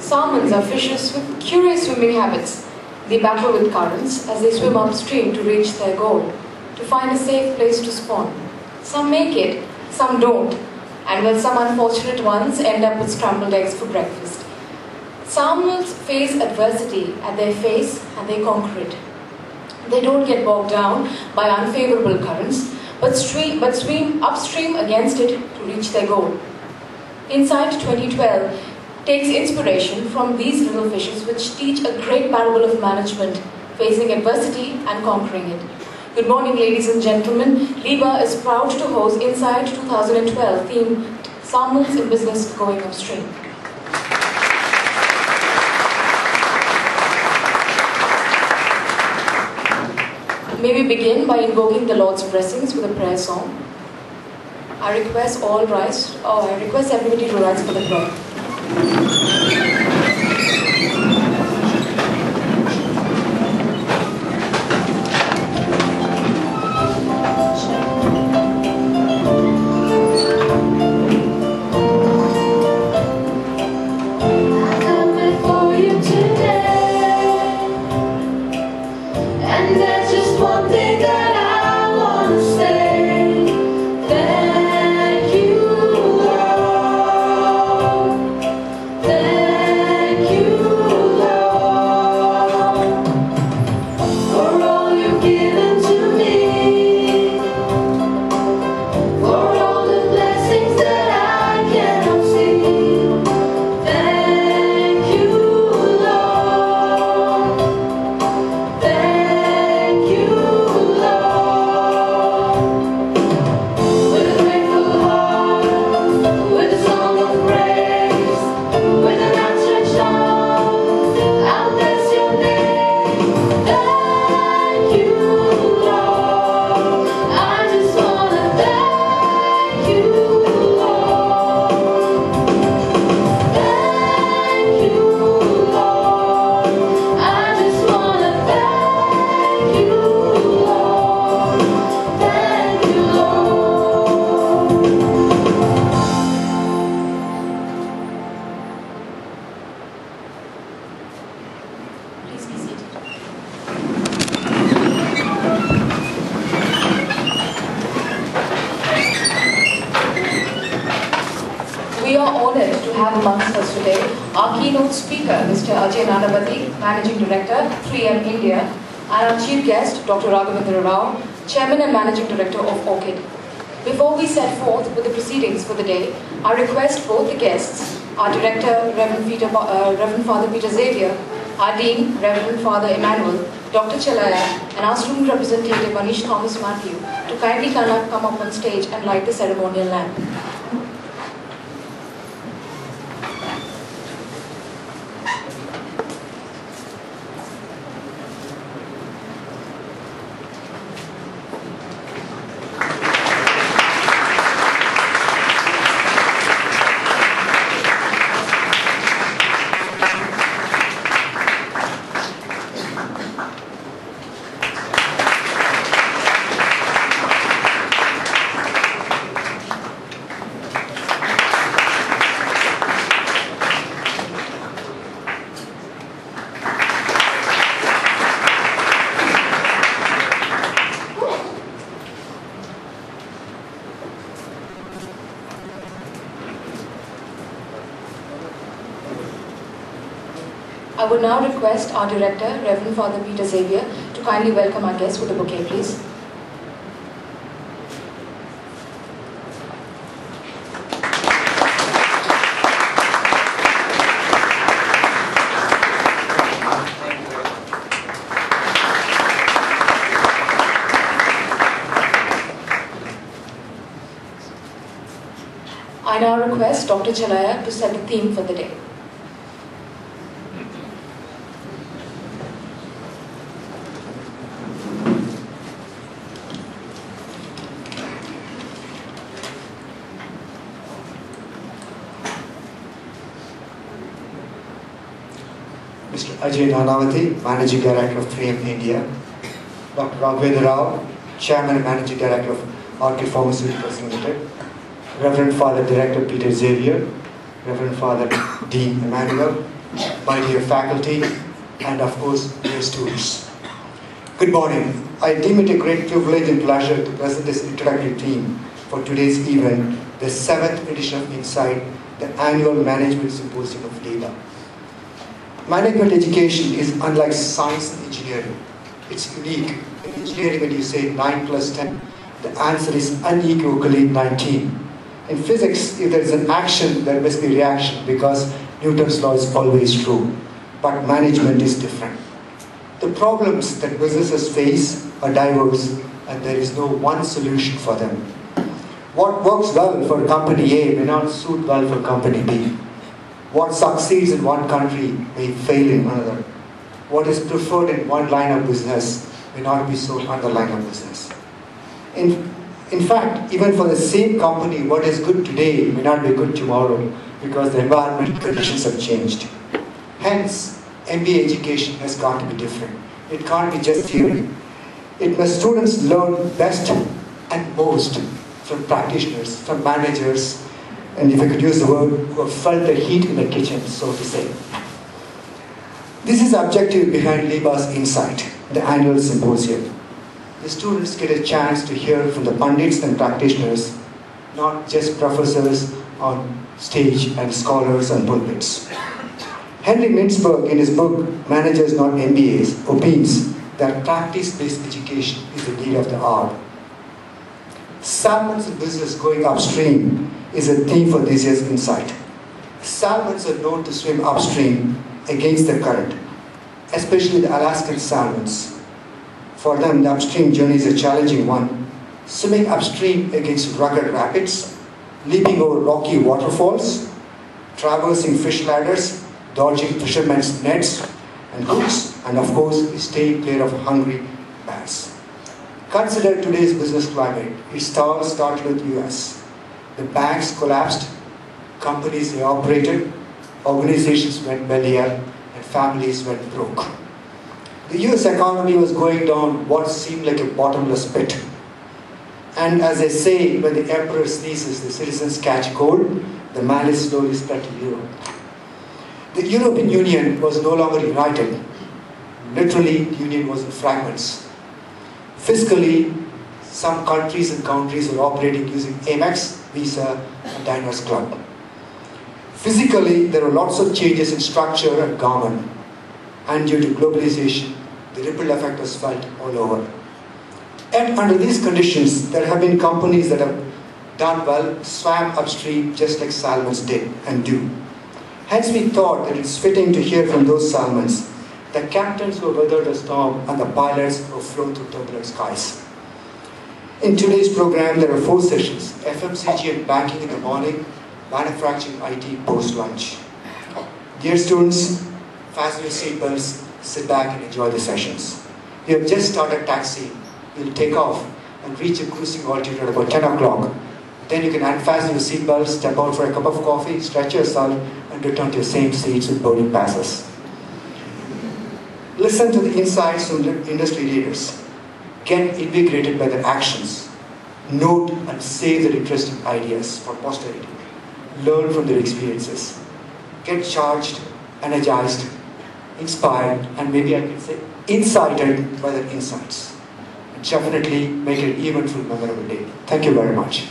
Salmons are fishes with curious swimming habits. They battle with currents as they swim upstream to reach their goal, to find a safe place to spawn. Some make it, some don't, and well, some unfortunate ones end up with scrambled eggs for breakfast. Salmons face adversity at their face and they conquer it. They don't get bogged down by unfavorable currents, but swim upstream against it to reach their goal. Insight 2012 takes inspiration from these little fishes which teach a great parable of management, facing adversity and conquering it. Good morning, ladies and gentlemen. LIBA is proud to host Insight 2012 themed Salmons in Business Going Upstream. May we begin by invoking the Lord's blessings with a prayer song. I request everybody to rise for the prayer. Managing Director, 3M India, and our Chief Guest, Dr. Chairman and Managing Director of ORCID. Before we set forth with the proceedings for the day, I request both the guests, our Director, Reverend Father Peter Xavier, our Dean, Reverend Father Emmanuel, Dr. Chellaiah, and our student representative, Manish Thomas Matthew, to kindly come up on stage and light the ceremonial lamp. I would now request our Director, Reverend Father Peter Xavier, to kindly welcome our guests with a bouquet, please. I now request Dr. Chellaiah to set the theme for the day. Mr. Ajay Nanavati, Managing Director of 3M India, Dr. Raghavendra Rao, Chairman and Managing Director of ORCID Pharmaceuticals Limited, Reverend Father Director Peter Xavier, Reverend Father Dean Emmanuel, my dear faculty, and of course, dear students. Good morning. I deem it a great privilege and pleasure to present this introductory theme for today's event, the 7th edition of Insight, the annual management symposium of LIBA. Management education is unlike science and engineering. It's unique. In engineering, when you say 9 plus 10, the answer is unequivocally 19. In physics, if there is an action, there must be reaction because Newton's law is always true. But management is different. The problems that businesses face are diverse and there is no one solution for them. What works well for company A may not suit well for company B. What succeeds in one country may fail in another. What is preferred in one line of business may not be so in another line of business. In fact, even for the same company, what is good today may not be good tomorrow because the environmental conditions have changed. Hence, MBA education has got to be different. It can't be just theory. Students learn best and most from practitioners, from managers, and if I could use the word, who have felt the heat in the kitchen, so to say. This is the objective behind LIBA's Insight, the annual symposium. The students get a chance to hear from the pundits and practitioners, not just professors on stage and scholars on pulpits. Henry Mintzberg, in his book, Managers Not MBAs, opines that practice-based education is the need of the hour. Salmons in business going upstream is a theme for this year's Insight. Salmons are known to swim upstream against the current, especially the Alaskan salmons. For them, the upstream journey is a challenging one. Swimming upstream against rugged rapids, leaping over rocky waterfalls, traversing fish ladders, dodging fishermen's nets and hooks, and of course, staying clear of hungry bats. Consider today's business climate. It all started with the US. The banks collapsed, companies evaporated, organizations went belly up, and families went broke. The US economy was going down what seemed like a bottomless pit. And as they say, when the emperor sneezes, the citizens catch cold, the malice slowly spread to Europe. The European Union was no longer united. Literally, the Union was in fragments. Fiscally, some countries and countries were operating using Amex, Visa, and Diners Club. Physically, there were lots of changes in structure and government. And due to globalization, the ripple effect was felt all over. And under these conditions, there have been companies that have done well, swam upstream just like salmons did and do. Hence we thought that it's fitting to hear from those salmons, the captains who weathered the storm and the pilots who have flown through turbulent skies. In today's program, there are 4 sessions: FMCG and banking in the morning, manufacturing IT post-lunch. Dear students, fasten your seatbelts, sit back and enjoy the sessions. We have just started taxiing. We'll take off and reach a cruising altitude at about 10 o'clock. Then you can unfasten your seatbelts, step out for a cup of coffee, stretch yourself, and return to your same seats with boarding passes. Listen to the insights from the industry leaders. Get invigorated by their actions. Note and save their interesting ideas for posterity. Learn from their experiences. Get charged, energized, inspired, and maybe I can say incited by their insights. And definitely make it an eventful, memorable day. Thank you very much.